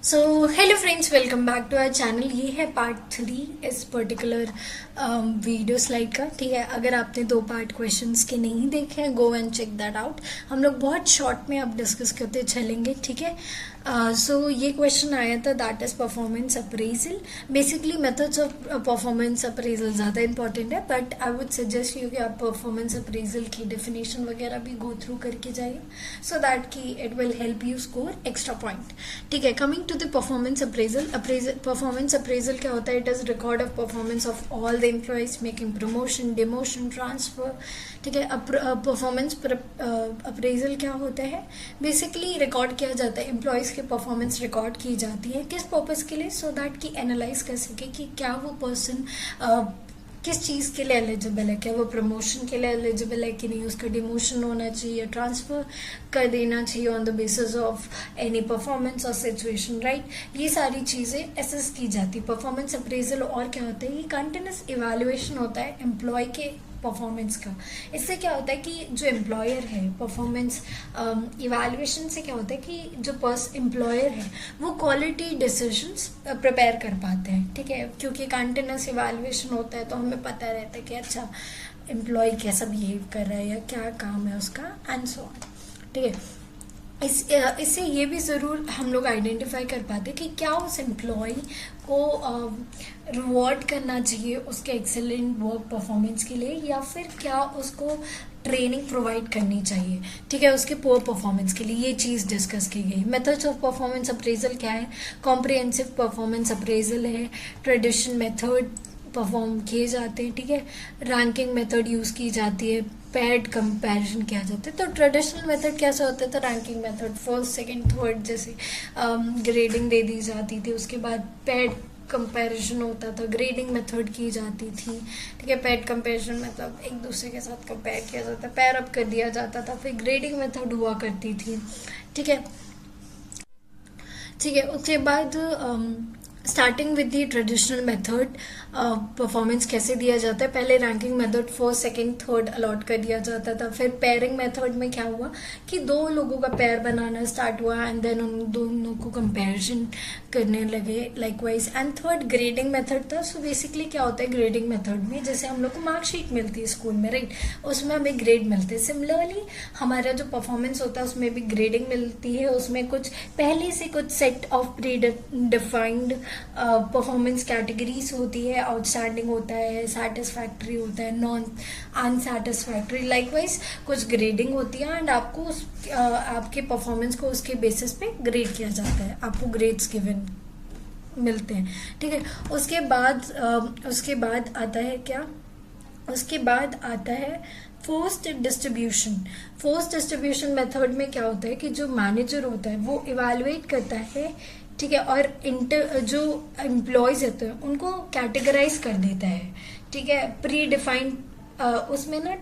So hello friends, welcome back to our channel. ये है part 3 इस पर्टिकुलर वीडियो स्लाइड का। ठीक है, अगर आपने 2 पार्ट क्वेश्चंस के नहीं देखे हैं, go and check that out. हम लोग बहुत शॉर्ट में अब डिस्कस करते चलेंगे। ठीक है, सो ये क्वेश्चन आया था, that is performance appraisal. Basically methods of performance appraisal ज़्यादा इंपॉर्टेंट है, but I would suggest you कि आप परफॉर्मेंस अप्रेजल की डेफिनेशन वगैरह भी गो थ्रू करके जाइए, सो दैट कि it will help you score extra point. ठीक है, coming to the performance appraisal. Performance appraisal क्या होता है? It is record of performance of all the employees making promotion, demotion, transfer. ठीक है, परफॉर्मेंस अप्रेजल क्या होता है? बेसिकली रिकॉर्ड किया जाता है, एम्प्लॉयज की परफॉर्मेंस रिकॉर्ड की जाती है। किस पर्पज के लिए? सो दैट कि एनालाइज कर सके कि क्या वो पर्सन किस चीज़ के लिए एलिजिबल है। क्या वो प्रमोशन के लिए एलिजिबल है कि नहीं, उसका डिमोशन होना चाहिए, ट्रांसफर कर देना चाहिए on the basis of any performance और सिचुएशन, राइट। ये सारी चीज़ें असेस की जाती। परफॉर्मेंस अप्रेजल और क्या होता है? ये कंटिन्यूस इवैल्यूएशन होता है एम्प्लॉय के परफॉर्मेंस का। इससे क्या होता है कि जो एम्प्लॉयर है, परफॉर्मेंस इवैल्यूएशन से क्या होता है कि जो एम्प्लॉयर है वो क्वालिटी डिसीजंस प्रिपेयर कर पाते हैं। ठीक है, क्योंकि कंटिन्यूस इवैल्यूएशन होता है तो हमें पता रहता है कि अच्छा एम्प्लॉय कैसा बिहेव कर रहा है या क्या काम है उसका, एंड सो ऑन। ठीक है, इससे ये भी ज़रूर हम लोग आइडेंटिफाई कर पाते कि क्या उस एम्प्लॉय को रिवॉर्ड करना चाहिए उसके एक्सेलेंट वर्क परफॉर्मेंस के लिए, या फिर क्या उसको ट्रेनिंग प्रोवाइड करनी चाहिए। ठीक है, उसके पुअर परफॉर्मेंस के लिए। ये चीज़ डिस्कस की गई। मेथड्स ऑफ परफॉर्मेंस अप्रेजल क्या है? कॉम्प्रिहेंसिव परफॉर्मेंस अप्रेजल है, ट्रेडिशनल मेथड परफॉर्म किए जाते हैं। ठीक है, रैंकिंग मेथड यूज़ की जाती है, पेड कंपैरिजन किया जाता है। तो ट्रेडिशनल मेथड कैसे होता है? तो ranking method, first second third जैसे ग्रेडिंग दे दी जाती थी। उसके बाद पेड कंपैरिजन होता था, ग्रेडिंग मेथड की जाती थी। ठीक है, पेड कंपैरिजन मतलब एक दूसरे के साथ कंपेयर किया जाता, पेयर अप कर दिया जाता था। फिर ग्रेडिंग मेथड हुआ करती थी। ठीक है, ठीक है, उसके बाद starting with the traditional method performance कैसे दिया जाता है? पहले ranking method first second third allot कर दिया जाता था। फिर पेयरिंग मेथड में क्या हुआ कि 2 लोगों का पेयर बनाना स्टार्ट हुआ, एंड देन उन दोनों को कंपैरिजन करने लगे likewise. And third grading method था। सो बेसिकली क्या होता है ग्रेडिंग मेथड में? जैसे हम लोग को मार्कशीट मिलती है स्कूल में, राइट, उसमें हमें ग्रेड मिलते हैं। सिमिलरली हमारा जो परफॉर्मेंस होता है उसमें भी ग्रेडिंग मिलती है। उसमें कुछ पहले से कुछ set of pre defined performance categories होती है। आउटस्टैंडिंग होता है, सेटिस्फैक्ट्री होता है, नॉन अनसेटिस्फैक्ट्री, लाइकवाइज कुछ ग्रेडिंग होती है, एंड आपको आपके परफॉर्मेंस को उसके बेसिस पे ग्रेड किया जाता है, आपको ग्रेड्स गिवन मिलते हैं। ठीक है, उसके बाद आता है क्या? उसके बाद आता है forced distribution. Forced distribution method में क्या होता है कि जो मैनेजर होता है वो इवैल्यूएट करता है, ठीक है, और जो एम्प्लॉयज होते हैं उनको कैटेगराइज कर देता है। ठीक है, प्री डिफाइंड उसमें ना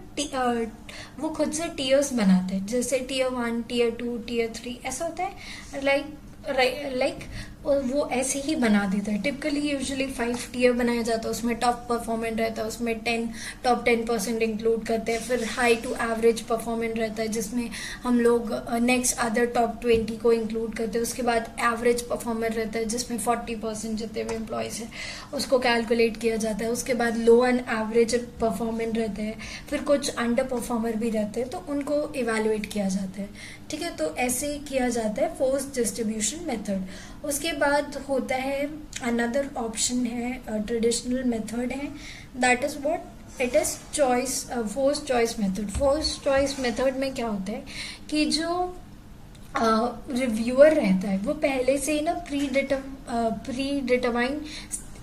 वो खुद से टीयर्स बनाते हैं, जैसे टीयर 1, टीयर 2, टीयर 3 ऐसा होता है। लाइक वो ऐसे ही बना देता है। टिपिकली यूजुअली 5 टीयर बनाया जाता है, उसमें टॉप परफॉर्मेंट रहता है, उसमें टॉप 10% इंक्लूड करते हैं। फिर हाई टू एवरेज परफॉर्मेंट रहता है जिसमें हम लोग नेक्स्ट अदर टॉप 20 को इंक्लूड करते हैं। उसके बाद एवरेज परफॉर्मेंट रहता है जिसमें 40% जितने भी एम्प्लॉयज हैं उसको कैलकुलेट किया जाता है। उसके बाद लो एंड एवरेज परफॉर्मेंट रहते हैं। फिर कुछ अंडर परफॉर्मर भी रहते हैं तो उनको इवेल्युएट किया जाता है। ठीक है, तो ऐसे किया जाता है फोर्स्ड डिस्ट्रीब्यूशन मेथड। उसके बाद होता है अनदर ऑप्शन है, ट्रेडिशनल मेथड है, that is what it is choice, force choice method. Force choice method में क्या होता है कि जो रिव्यूअर रहता है वो पहले से ही ना प्री डिटरमाइन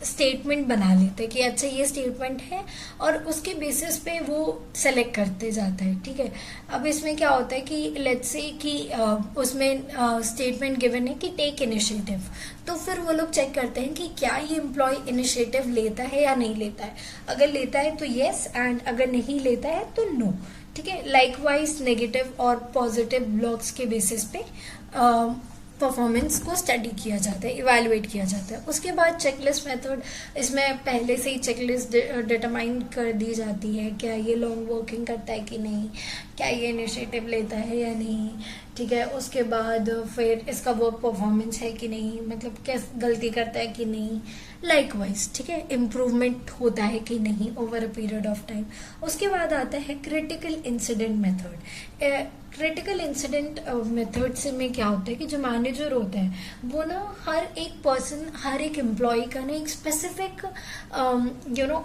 स्टेटमेंट बना लेते हैं कि अच्छा ये स्टेटमेंट है, और उसके बेसिस पे वो सेलेक्ट करते जाता है। ठीक है, अब इसमें क्या होता है कि लेट्स से कि उसमें स्टेटमेंट गिवन है कि टेक इनिशिएटिव, तो फिर वो लोग चेक करते हैं कि क्या ये एम्प्लॉय इनिशिएटिव लेता है या नहीं लेता है। अगर लेता है तो येस, एंड अगर नहीं लेता है तो नो। ठीक है, लाइकवाइज नेगेटिव और पॉजिटिव ब्लॉक्स के बेसिस पे परफॉर्मेंस को स्टडी किया जाता है, इवैल्यूएट किया जाता है। उसके बाद चेकलिस्ट मेथड, इसमें पहले से ही चेकलिस्ट डिटरमाइन कर दी जाती है, क्या ये लॉन्ग वर्किंग करता है कि नहीं, क्या ये इनिशिएटिव लेता है या नहीं, ठीक है। उसके बाद फिर इसका वर्क परफॉर्मेंस है कि नहीं, मतलब कैसे गलती करता है कि नहीं, लाइकवाइज, ठीक है, इम्प्रूवमेंट होता है कि नहीं over a period of time. उसके बाद आता है critical incident method. Critical incident method से में क्या होता है कि जो मैनेजर होता है वो ना हर एक पर्सन, हर एक एम्प्लॉय का ना एक स्पेसिफिक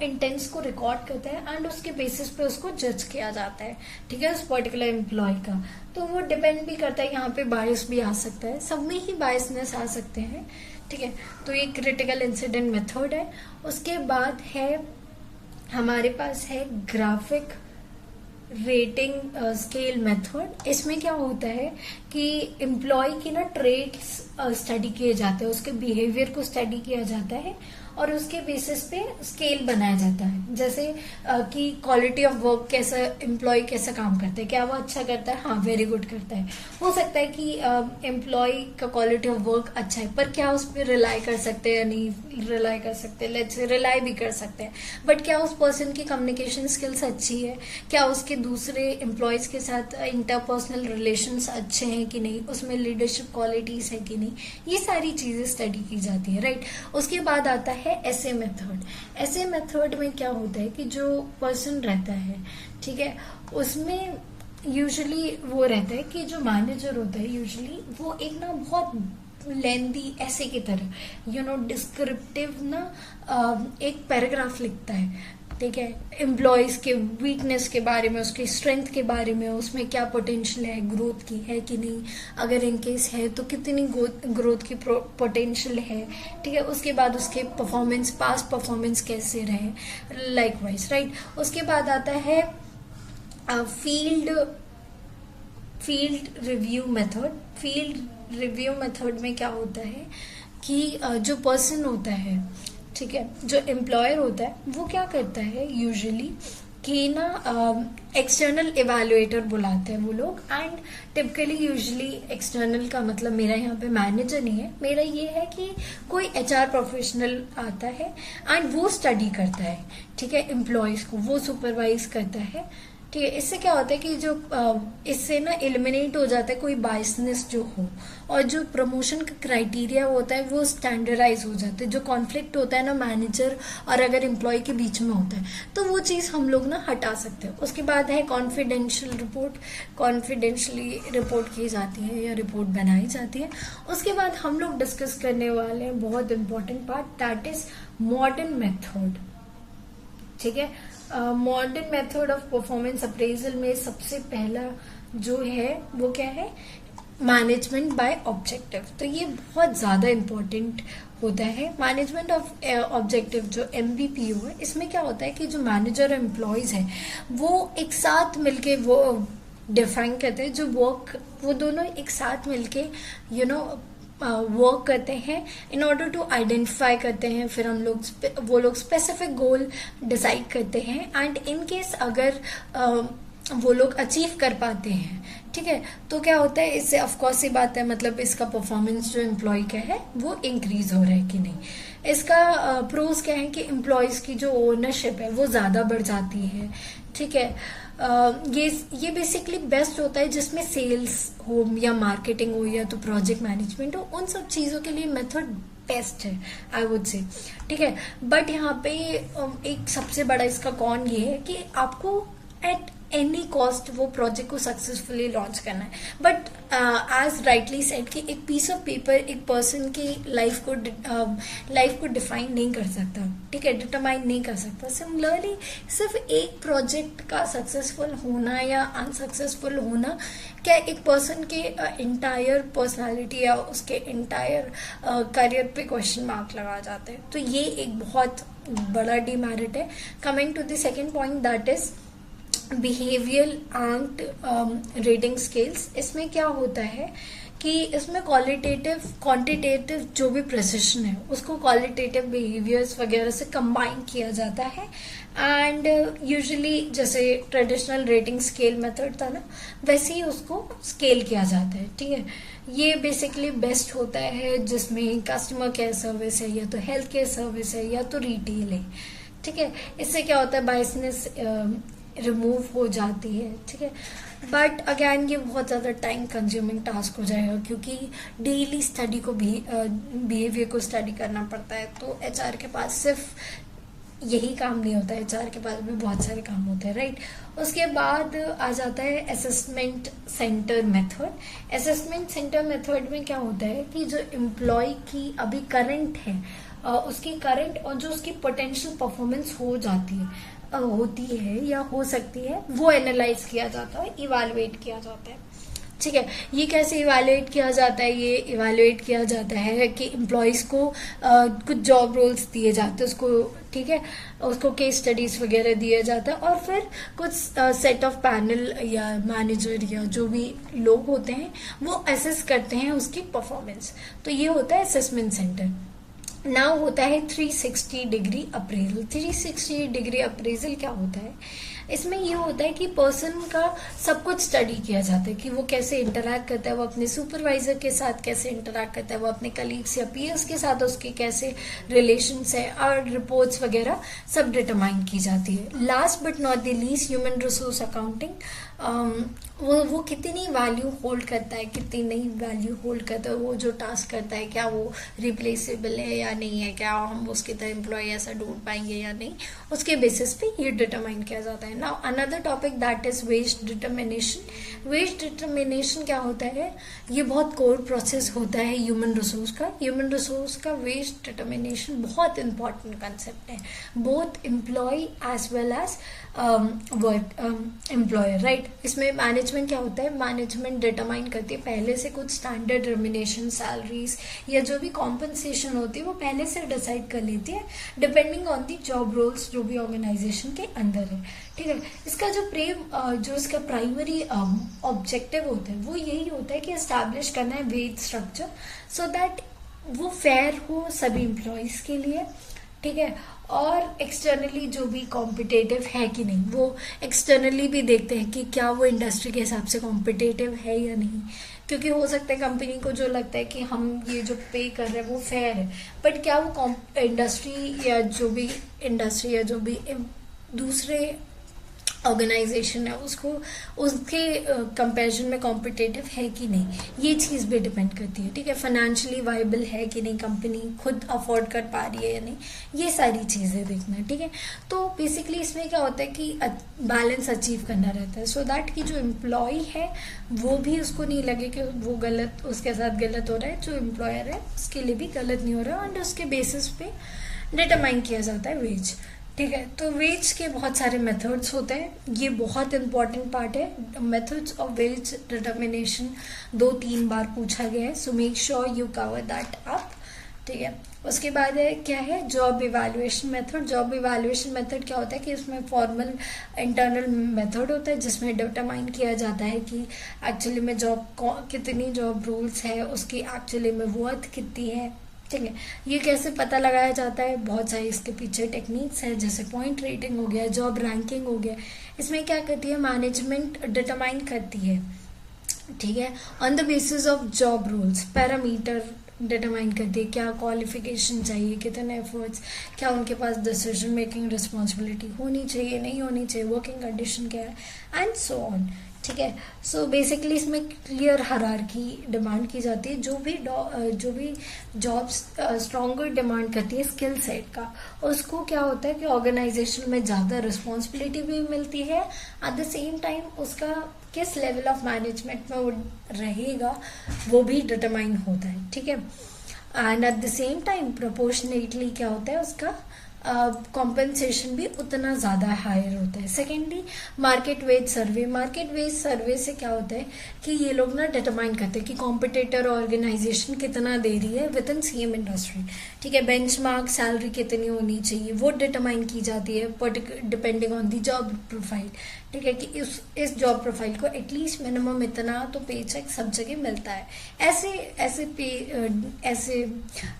इंटेंस को रिकॉर्ड करता है एंड उसके बेसिस पे उसको जज किया जाता है, ठीक है, उस पर्टिकुलर एम्प्लॉय का। तो वो डिपेंड भी करता है, यहाँ पे बायस भी आ सकता है, सब में ही बायसनेस आ सकते हैं, ठीक है। तो ये क्रिटिकल इंसिडेंट मेथड है। उसके बाद है हमारे पास है ग्राफिक रेटिंग स्केल मेथड। इसमें क्या होता है कि एम्प्लॉय की ना ट्रेड्स स्टडी किए जाते हैं, उसके बिहेवियर को स्टडी किया जाता है और उसके बेसिस पे स्केल बनाया जाता है। जैसे कि क्वालिटी ऑफ वर्क, कैसा एम्प्लॉय कैसा काम करता है, क्या वो अच्छा करता है, हाँ वेरी गुड करता है। हो सकता है कि एम्प्लॉय का क्वालिटी ऑफ वर्क अच्छा है, पर क्या उस पर रिलाई कर सकते हैं या नहीं रिलाई कर सकते, लेट्स से रिलाई भी कर सकते हैं, बट क्या उस पर्सन की कम्युनिकेशन स्किल्स अच्छी है, क्या उसके दूसरे एम्प्लॉयज के साथ इंटरपर्सनल रिलेशंस अच्छे हैं कि नहीं, उसमें लीडरशिप क्वालिटीज है कि नहीं, ये सारी चीजें स्टडी की जाती है, राइट। उसके बाद आता है एसे मेथड। एसे मेथड में क्या होता है कि जो पर्सन रहता है, ठीक है, उसमें यूजुअली वो रहता है कि जो मैनेजर होता है यूजुअली वो एक ना बहुत लेंदी ऐसे की तरह डिस्क्रिप्टिव ना एक पैराग्राफ लिखता है, ठीक है, एम्प्लॉयज के वीकनेस के बारे में, उसकी स्ट्रेंथ के बारे में, उसमें क्या पोटेंशियल है, ग्रोथ की है कि नहीं, अगर इन केस है तो कितनी ग्रोथ की पोटेंशियल है, ठीक है। उसके बाद उसके परफॉर्मेंस, पास्ट परफॉर्मेंस कैसे रहे, लाइकवाइज, राइट। उसके बाद आता है field review method. Field review method में क्या होता है कि जो पर्सन होता है, ठीक है, जो एम्प्लॉयर होता है वो क्या करता है यूजुअली कि ना एक्सटर्नल इवैल्यूएटर बुलाते हैं वो लोग, एंड टिपिकली यूजुअली एक्सटर्नल का मतलब मेरा यहाँ पे मैनेजर नहीं है, मेरा ये है कि कोई एचआर प्रोफेशनल आता है एंड वो स्टडी करता है, ठीक है, एम्प्लॉयज को वो सुपरवाइज करता है, ठीक है। इससे क्या होता है कि जो इससे ना एलिमिनेट हो जाता है कोई बायसनेस जो हो, और जो प्रमोशन का क्राइटेरिया होता है वो स्टैंडर्डाइज हो जाता है। जो कॉन्फ्लिक्ट होता है ना मैनेजर और अगर एम्प्लॉय के बीच में होता है तो वो चीज हम लोग ना हटा सकते हैं। उसके बाद है कॉन्फिडेंशियल रिपोर्ट। कॉन्फिडेंशियली रिपोर्ट की जाती है या रिपोर्ट बनाई जाती है। उसके बाद हम लोग डिस्कस करने वाले हैं बहुत important part, that is modern method, ठीक है। Modern method of performance appraisal में सबसे पहला जो है वो क्या है, मैनेजमेंट बाय ऑब्जेक्टिव। तो ये बहुत ज्यादा इम्पोर्टेंट होता है। मैनेजमेंट ऑफ ऑब्जेक्टिव जो MBPO है, इसमें क्या होता है कि जो मैनेजर और एम्प्लॉयज है वो एक साथ मिलके वो डिफाइन करते हैं जो वर्क, वो दोनों एक साथ मिलके वर्क करते हैं इन ऑर्डर टू आइडेंटिफाई करते हैं, फिर हम लोग वो लोग स्पेसिफिक गोल डिसाइड करते हैं एंड इन केस अगर वो लोग अचीव कर पाते हैं, ठीक है, तो क्या होता है इससे ऑफकोर्स ही बात है, मतलब इसका परफॉर्मेंस जो एम्प्लॉय का है वो इंक्रीज हो रहा है कि नहीं। इसका प्रोज क्या है कि एम्प्लॉयज की जो ओनरशिप है वो ज्यादा बढ़ जाती है, ठीक है। ये बेसिकली बेस्ट होता है जिसमें सेल्स हो या मार्केटिंग हो या तो प्रोजेक्ट मैनेजमेंट हो, उन सब चीजों के लिए मेथड बेस्ट है आई वुड से, ठीक है। बट यहाँ पे एक सबसे बड़ा इसका कॉन ये है कि आपको एट एनी कॉस्ट वो प्रोजेक्ट को सक्सेसफुली लॉन्च करना है, बट एज राइटली सेड कि एक पीस ऑफ पेपर एक पर्सन की लाइफ को डिफाइन नहीं कर सकता, ठीक है, डिटरमाइन नहीं कर सकता। सिमिलरली सिर्फ एक प्रोजेक्ट का सक्सेसफुल होना या अनसक्सेसफुल होना क्या एक पर्सन के इंटायर पर्सनालिटी या उसके इंटायर करियर पे क्वेश्चन मार्क लगा जाते हैं। तो ये एक बहुत बड़ा डिमेरिट है। Coming to the second point, that is behaviour and rating scales. इसमें क्या होता है कि इसमें क्वालिटेटिव क्वांटिटेटिव जो भी प्रेसिशन है उसको क्वालिटेटिव बिहेवियर्स वगैरह से कंबाइन किया जाता है एंड यूजुअली जैसे ट्रेडिशनल रेटिंग स्केल मेथड था ना, वैसे ही उसको स्केल किया जाता है, ठीक है। ये बेसिकली बेस्ट होता है जिसमें कस्टमर केयर सर्विस है या तो हेल्थ केयर सर्विस है या तो रिटेल है, ठीक है। इससे क्या होता है बायसनेस रिमूव हो जाती है, ठीक है। बट अगैन ये बहुत ज़्यादा टाइम कंज्यूमिंग टास्क हो जाएगा, क्योंकि डेली स्टडी को भी बिहेवियर को स्टडी करना पड़ता है। तो एचआर के पास सिर्फ यही काम नहीं होता है, एचआर के पास भी बहुत सारे काम होते हैं, राइट। उसके बाद आ जाता है assessment centre method. Assessment centre method में क्या होता है कि जो एम्प्लॉय की अभी करंट है, उसकी करंट और जो उसकी पोटेंशियल परफॉर्मेंस होती है या हो सकती है, वो एनालाइज किया जाता है, इवैल्यूएट किया जाता है। ठीक है, ये कैसे इवैल्यूएट किया जाता है? ये इवैल्यूएट किया जाता है कि एम्प्लॉयज को कुछ जॉब रोल्स दिए जाते हैं उसको, ठीक है, उसको केस स्टडीज वगैरह दिया जाता है, और फिर कुछ सेट ऑफ पैनल या मैनेजर या जो भी लोग होते हैं वो असेस करते हैं उसकी परफॉर्मेंस। तो ये होता है असेसमेंट सेंटर। नाउ होता है 360 डिग्री अप्रेजल। 360 डिग्री अप्रेजल क्या होता है? इसमें ये होता है कि पर्सन का सब कुछ स्टडी किया जाता है कि वो कैसे इंटरैक्ट करता है, वो अपने सुपरवाइजर के साथ कैसे इंटरैक्ट करता है, वो अपने कलीग्स या पीयर्स के साथ उसके कैसे रिलेशंस है, और रिपोर्ट्स वगैरह सब डिटरमाइन की जाती है। Last but not the least, human resource accounting. वो कितनी वैल्यू होल्ड करता है, कितनी नहीं वैल्यू होल्ड करता है, वो जो टास्क करता है क्या वो रिप्लेसेबल है या नहीं है, क्या हम उसकी तरह एम्प्लॉय ऐसा ढूंढ पाएंगे या नहीं, उसके बेसिस पे ये डिटरमाइन किया जाता है। Now another topic that is wage determination. Wage determination क्या होता है? ये बहुत कोर प्रोसेस होता है ह्यूमन रिसोर्स का। ह्यूमन रिसोर्स का वेज डिटर्मिनेशन बहुत इंपॉर्टेंट कंसेप्ट है, both employ as well as work employer, right. इसमें मैनेजमेंट क्या होता है? मैनेजमेंट डिटरमाइन करती है पहले से कुछ स्टैंडर्ड रेम्युनेशन, सैलरीज या जो भी कॉम्पनसेशन होती है वो पहले से डिसाइड कर लेती है, depending on the job roles जो भी ऑर्गेनाइजेशन के अंदर है, ठीक है। इसका जो इसका प्राइमरी ऑब्जेक्टिव होता है वो यही होता है कि एस्टैब्लिश करना है वेज स्ट्रक्चर, सो दैट वो फेयर हो सभी एम्प्लॉयज के लिए, ठीक है। और एक्सटर्नली जो भी कॉम्पिटेटिव है कि नहीं, वो एक्सटर्नली भी देखते हैं कि क्या वो इंडस्ट्री के हिसाब से कॉम्पिटेटिव है या नहीं, क्योंकि हो सकता है कंपनी को जो लगता है कि हम ये जो पे कर रहे हैं वो फेयर है, बट क्या वो इंडस्ट्री या जो भी दूसरे ऑर्गेनाइजेशन है उसके कंपैरिजन में कॉम्पिटेटिव है कि नहीं, ये चीज़ भी डिपेंड करती है, ठीक है। फाइनेंशियली वाइबल है कि नहीं, कंपनी खुद अफोर्ड कर पा रही है या नहीं, ये सारी चीज़ें देखना है, ठीक है। तो बेसिकली इसमें क्या होता है कि बैलेंस अचीव करना रहता है, सो दैट कि जो एम्प्लॉय है वो भी उसको नहीं लगे कि वो गलत, उसके साथ गलत हो रहा है, जो एम्प्लॉयर है उसके लिए भी गलत नहीं हो रहा है, एंड उसके बेसिस पे डिटरमाइन किया जाता है वेज, ठीक है। तो वेज के बहुत सारे मेथड्स होते हैं, ये बहुत इंपॉर्टेंट पार्ट है। मेथड्स ऑफ वेज डिटर्मिनेशन 2-3 बार पूछा गया है, so make sure you cover that up, ठीक है। उसके बाद है क्या है? Job evaluation method. Job evaluation method क्या होता है कि इसमें फॉर्मल इंटरनल मेथड होता है जिसमें डिटरमाइन किया जाता है कि एक्चुअली में कितनी जॉब रोल्स है, उसकी एक्चुअली में वर्थ कितनी है, ठीक है। ये कैसे पता लगाया जाता है? बहुत सारी इसके पीछे टेक्निक्स है, जैसे पॉइंट रेटिंग हो गया, जॉब रैंकिंग हो गया। इसमें क्या करती है? मैनेजमेंट डिटरमाइन करती है, ठीक है, on the basis of job rules, parameter determine करती है, क्या क्वालिफिकेशन चाहिए, कितने एफर्ट्स, क्या उनके पास डिसीजन मेकिंग रिस्पॉन्सिबिलिटी होनी चाहिए, नहीं होनी चाहिए, वर्किंग कंडीशन क्या है, एंड सो ऑन, ठीक है। सो बेसिकली इसमें क्लियर हायरार्की डिमांड की जाती है, जो भी जॉब्स स्ट्रॉन्गर डिमांड करती है स्किल सेट का, उसको क्या होता है कि ऑर्गेनाइजेशन में ज़्यादा रिस्पॉन्सिबिलिटी भी मिलती है, एट द सेम टाइम उसका किस लेवल ऑफ मैनेजमेंट में वो रहेगा वो भी डिटरमाइन होता है, ठीक है। And at the same time proportionately क्या होता है, उसका कॉम्पेंसेशन भी उतना ज़्यादा हायर होता है। सेकेंडली मार्केट वेज सर्वे। मार्केट वेज सर्वे से क्या होता है कि ये लोग ना डिटरमाइन करते हैं कि कॉम्पिटिटर ऑर्गेनाइजेशन कितना दे रही है विद इन सेम इंडस्ट्री, ठीक है। बेंचमार्क सैलरी कितनी होनी चाहिए वो डिटरमाइन की जाती है depending on the job profile, ठीक है, कि इस जॉब प्रोफाइल को एटलीस्ट मिनिमम इतना तो पे चेक सब जगह मिलता है, ऐसे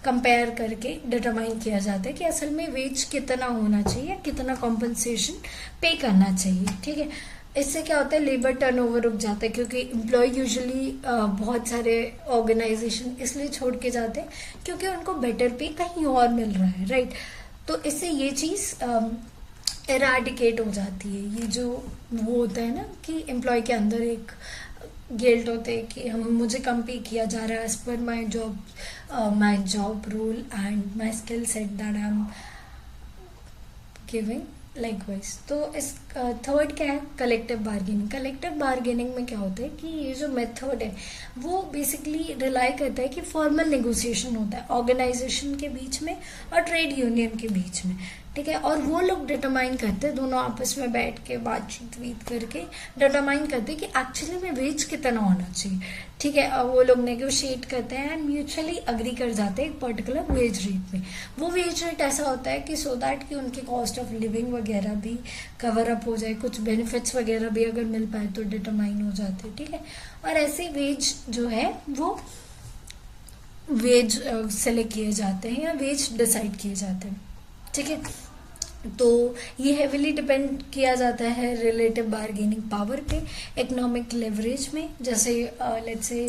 कंपेयर करके डिटरमाइन किया जाता है कि असल में वेज कितना होना चाहिए, कितना कॉम्पनसेशन पे करना चाहिए, ठीक है। इससे क्या होता है? लेबर टर्नओवर रुक जाता है, क्योंकि एम्प्लॉय यूजुअली बहुत सारे ऑर्गेनाइजेशन इसलिए छोड़ के जाते हैं क्योंकि उनको बेटर पे कहीं और मिल रहा है, राइट। तो इससे ये चीज़ एराडिकेट हो जाती है। ये जो वो होता है ना कि एम्प्लॉय के अंदर एक गिल्ट होते हैं कि हम मुझे कम पे किया जा रहा है as per my job role and my skill set that I am giving likewise. तो इस थर्ड क्या है, कलेक्टिव बार्गेनिंग। कलेक्टिव बार्गेनिंग में क्या होता है कि ये जो मेथड है वो बेसिकली रिलाई करता है कि फॉर्मल नेगोशिएशन होता है ऑर्गेनाइजेशन के बीच में और ट्रेड यूनियन के बीच में, ठीक है। और वो लोग डिटरमाइन करते हैं, दोनों आपस में बैठ के बातचीत वीत करके डिटरमाइन करते हैं कि एक्चुअली में वेज कितना होना चाहिए, ठीक है। और वो लोग नेगोशिएट करते हैं एंड म्यूचुअली अग्री कर जाते हैं एक पर्टिकुलर वेज रेट में। वो वेज रेट ऐसा होता है कि सो दैट कि उनके कॉस्ट ऑफ लिविंग वगैरह भी कवर अप हो जाए, कुछ बेनिफिट्स वगैरह भी अगर मिल पाए तो डिटरमाइन हो जाते हैं, ठीक है। और ऐसे वेज जो है वो वेज सेलेक्ट किए जाते हैं या वेज डिसाइड किए जाते हैं, ठीक है। तो ये हेविली डिपेंड किया जाता है रिलेटिव बार्गेनिंग पावर पे, इकोनॉमिक लेवरेज में। जैसे लेट्स से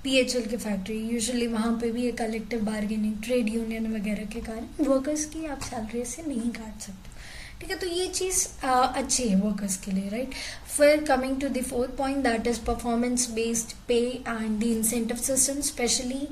पीएचएल की फैक्ट्री, यूजुअली वहाँ पे भी ये कलेक्टिव बार्गेनिंग ट्रेड यूनियन वगैरह के कारण वर्कर्स की आप सैलरी से नहीं काट सकते, ठीक है। तो ये चीज़ अच्छी है वर्कर्स के लिए, राइट। फिर coming to the fourth point that is performance based पे and the incentive system. Specially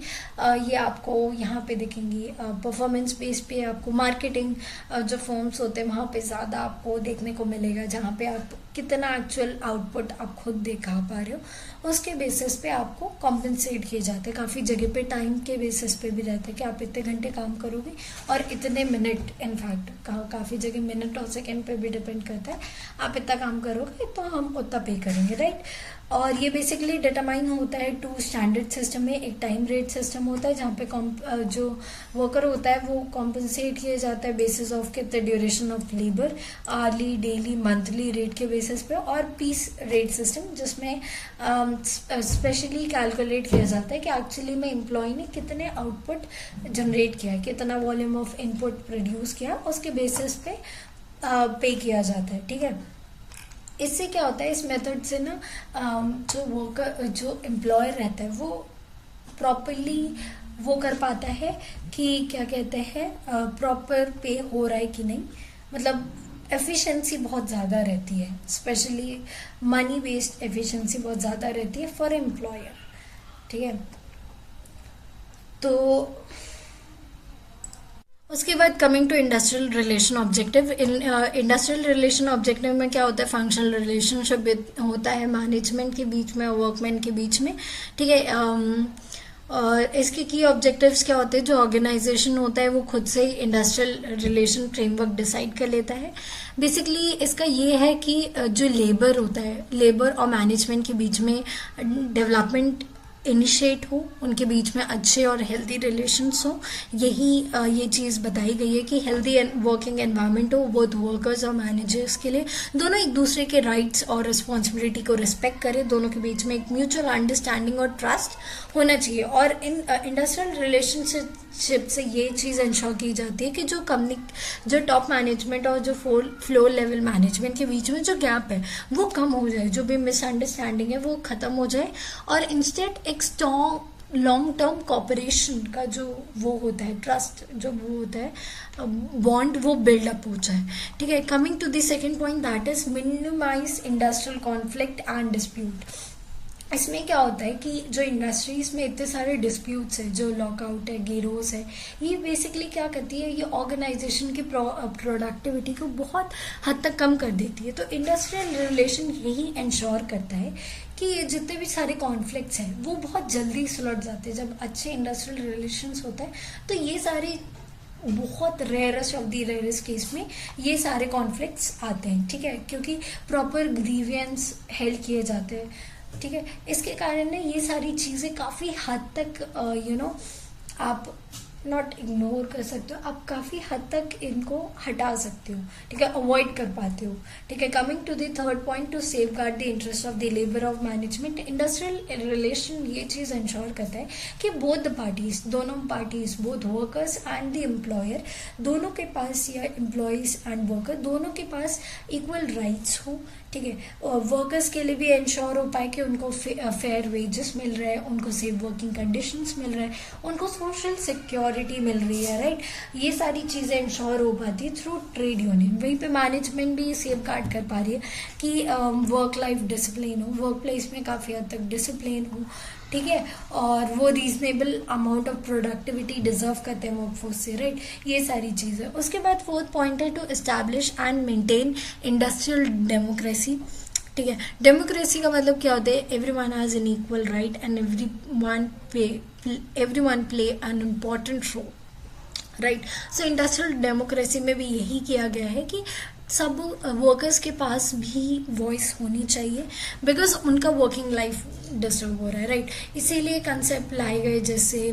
ये आपको यहाँ पे दिखेंगे परफॉर्मेंस बेस्ड पे आपको मार्केटिंग जो फर्म्स होते हैं वहाँ पे ज़्यादा आपको देखने को मिलेगा, जहाँ पे आप कितना एक्चुअल आउटपुट आप खुद दिखा पा रहे हो उसके बेसिस पे आपको कॉम्पनसेट किए जाते हैं। काफ़ी जगह पे टाइम के बेसिस पे भी रहते हैं कि आप इतने घंटे काम करोगे और इतने मिनट, इनफैक्ट काफ़ी जगह मिनट और सेकेंड पे भी डिपेंड करता है, आप इतना काम करोगे तो हम उतना पे करेंगे, राइट। और ये बेसिकली डिटरमाइन होता है टू स्टैंडर्ड सिस्टम में। एक टाइम रेट सिस्टम होता है जहाँ पे जो वर्कर होता है वो कॉम्पनसेट किया जाता है बेसिस ऑफ कितने duration of labour, hourly, daily, monthly rate के बेसिस पे, और पीस रेट सिस्टम जिसमें स्पेशली कैलकुलेट किया जाता है कि एक्चुअली में एम्प्लॉय ने कितने आउटपुट जनरेट किया, कितना वॉल्यूम ऑफ इनपुट प्रोड्यूस किया, उसके बेसिस पे पे किया जाता है, ठीक है। इससे क्या होता है, इस मेथड से ना जो वर्कर, जो एम्प्लॉयर रहता है वो प्रॉपरली वो कर पाता है कि क्या कहते हैं प्रॉपर पे हो रहा है कि नहीं, मतलब एफिशिएंसी बहुत ज़्यादा रहती है, स्पेशली मनी बेस्ड एफिशिएंसी बहुत ज़्यादा रहती है फॉर एम्प्लॉयर, ठीक है। तो उसके बाद coming to industrial relation objective. Industrial relation objective में क्या होता है, फंक्शनल रिलेशनशिप होता है मैनेजमेंट के बीच में और वर्कमैन के बीच में, ठीक है। और इसके की ऑब्जेक्टिव्स क्या होते हैं, जो ऑर्गेनाइजेशन होता है वो खुद से इंडस्ट्रियल रिलेशन फ्रेमवर्क डिसाइड कर लेता है। बेसिकली इसका ये है कि जो लेबर होता है, लेबर और मैनेजमेंट के बीच में डेवलपमेंट इनिशिएट हो, उनके बीच में अच्छे और हेल्दी रिलेशंस हो, यही ये चीज़ बताई गई है कि हेल्दी वर्किंग एनवायरनमेंट हो बोथ वर्कर्स और मैनेजर्स के लिए, दोनों एक दूसरे के राइट्स और रिस्पॉन्सिबिलिटी को रिस्पेक्ट करें, दोनों के बीच में एक म्यूचुअल अंडरस्टैंडिंग और ट्रस्ट होना चाहिए। और इन इंडस्ट्रियल रिलेशनशिप से ये चीज़ इंश्योर की जाती है कि जो टॉप मैनेजमेंट और जो फ्लोर लेवल मैनेजमेंट के बीच में जो गैप है वो कम हो जाए, जो भी मिसअंडरस्टैंडिंग है वो ख़त्म हो जाए, और इंस्टेड एक स्ट्रॉन्ग लॉन्ग टर्म कॉपरेशन का जो वो होता है, ट्रस्ट जो वो होता है बॉन्ड, वो बिल्डअप हो जाए, ठीक है। Coming to the second point that is minimise industrial conflict and dispute. इसमें क्या होता है कि जो इंडस्ट्रीज में इतने सारे डिस्प्यूट्स है, जो लॉकआउट है, गिरोज है, ये बेसिकली क्या करती है, ये ऑर्गेनाइजेशन की प्रोडक्टिविटी को बहुत हद तक कम कर देती है। तो इंडस्ट्रियल रिलेशन यही इंश्योर करता है कि ये जितने भी सारे कॉन्फ्लिक्ट्स हैं वो बहुत जल्दी सुलझ जाते हैं। जब अच्छे इंडस्ट्रियल रिलेशंस होते हैं तो ये सारे बहुत rarest of the rarest case में ये सारे कॉन्फ्लिक्ट्स आते हैं, ठीक है, क्योंकि प्रॉपर ग्रीवियंस हेल्ड किए जाते हैं, ठीक है। इसके कारण ना ये सारी चीज़ें काफ़ी हद तक आप नॉट इग्नोर कर सकते हो, आप काफ़ी हद तक इनको हटा सकते हो, ठीक है, अवॉइड कर पाते हो, ठीक है। Coming to the third point, to safeguard the interest of the labour of management. Industrial relation ये चीज़ इंश्योर करता है कि बोथ द पार्टीज, दोनों parties, both workers and the employer, दोनों के पास, या एम्प्लॉयज़ एंड वर्कर दोनों के पास इक्वल राइट्स हो, ठीक है। वर्कर्स के लिए भी इंश्योर हो पाए कि उनको फेयर वेजेस मिल रहे हैं, उनको सेफ वर्किंग कंडीशंस मिल रहे हैं, उनको सोशल सिक्योरिटी सिक्योरिटी मिल रही है, राइट। ये सारी चीज़ें इंश्योर हो पाती है थ्रू ट्रेड यूनियन। वहीं पे मैनेजमेंट भी सेव गार्ड कर पा रही है कि वर्क लाइफ डिसिप्लिन हो, वर्क प्लेस में काफ़ी हद तक डिसिप्लिन हो, ठीक है, और वो reasonable amount of productivity deserve करते हैं वर्कफोर्स से, राइट। ये सारी चीज़ें। उसके बाद फोर्थ पॉइंट है to establish and maintain industrial democracy, ठीक है। डेमोक्रेसी का मतलब क्या होता है, everyone has an equal right and everyone play an important role, right. So industrial democracy में भी यही किया गया है कि सब वर्कर्स के पास भी वॉइस होनी चाहिए, बिकॉज उनका वर्किंग लाइफ डिस्टर्ब हो रहा है, राइट। इसीलिए कंसेप्ट लाए गए जैसे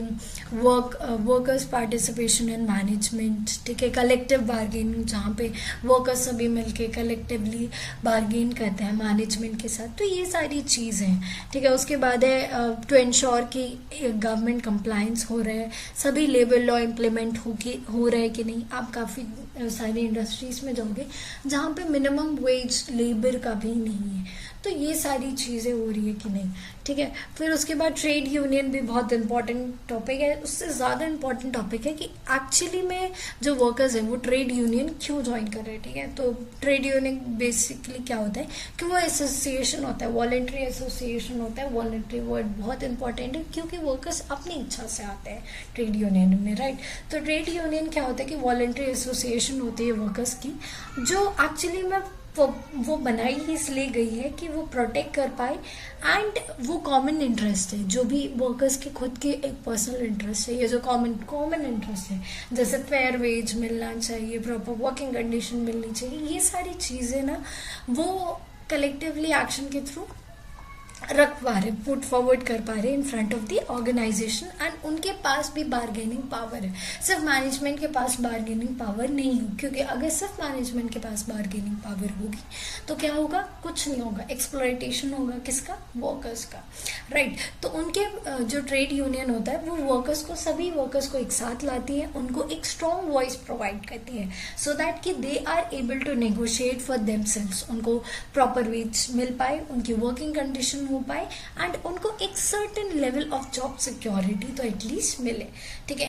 वर्कर्स पार्टिसिपेशन इन मैनेजमेंट, ठीक है, कलेक्टिव बार्गेनिंग, जहाँ पे वर्कर्स सभी मिलके कलेक्टिवली बार्गेन करते हैं मैनेजमेंट के साथ। तो ये सारी चीज़ हैं, ठीक है। उसके बाद है टू इंश्योर कि गवर्नमेंट कंप्लायंस हो रहा है, सभी लेबर लॉ इम्प्लीमेंट हो रहा है कि नहीं। आप काफ़ी सारी इंडस्ट्रीज में जाओगे जहाँ पे मिनिमम वेज लेबर का भी नहीं है, तो ये सारी चीज़ें हो रही है कि नहीं, ठीक है। फिर उसके बाद ट्रेड यूनियन भी बहुत इंपॉर्टेंट टॉपिक है। उससे ज़्यादा इंपॉर्टेंट टॉपिक है कि एक्चुअली में जो वर्कर्स हैं वो ट्रेड यूनियन क्यों ज्वाइन कर रहे हैं, ठीक है। तो ट्रेड यूनियन बेसिकली क्या होता है कि वो एसोसिएशन होता है, वॉलंटरी एसोसिएशन होता है। वॉलंटरी वर्ड बहुत इंपॉर्टेंट है क्योंकि वर्कर्स अपनी इच्छा से आते हैं ट्रेड यूनियन में, राइट। तो ट्रेड यूनियन क्या होता है कि वॉलंटरी एसोसिएशन होती है वर्कर्स की, जो एक्चुअली में वो बनाई ही इसलिए गई है कि वो प्रोटेक्ट कर पाए एंड वो कॉमन इंटरेस्ट है, जो भी वर्कर्स के खुद के एक पर्सनल इंटरेस्ट है, ये जो कॉमन इंटरेस्ट है, जैसे फेयर वेज मिलना चाहिए, प्रॉपर वर्किंग कंडीशन मिलनी चाहिए, ये सारी चीज़ें ना वो कलेक्टिवली एक्शन के थ्रू रख पा रहे, पुट फॉरवर्ड कर पा रहे in front of the organisation, and उनके पास भी बार्गेनिंग पावर है। सिर्फ मैनेजमेंट के पास बार्गेनिंग पावर नहीं है, क्योंकि अगर सिर्फ मैनेजमेंट के पास बार्गेनिंग पावर होगी तो क्या होगा, कुछ नहीं होगा, एक्सप्लॉयटेशन होगा, किसका, वर्कर्स का, राइट। तो उनके जो ट्रेड यूनियन होता है वो वर्कर्स को, सभी वर्कर्स को एक साथ लाती है, उनको एक स्ट्रॉन्ग वॉइस प्रोवाइड करती है, सो दैट कि they are able to negotiate for themselves, उनको प्रॉपर वेज मिल पाए, उनकी वर्किंग कंडीशन हो पाए, एंड उनको एक certain level of job security तो एटलीस्ट मिले, ठीक है।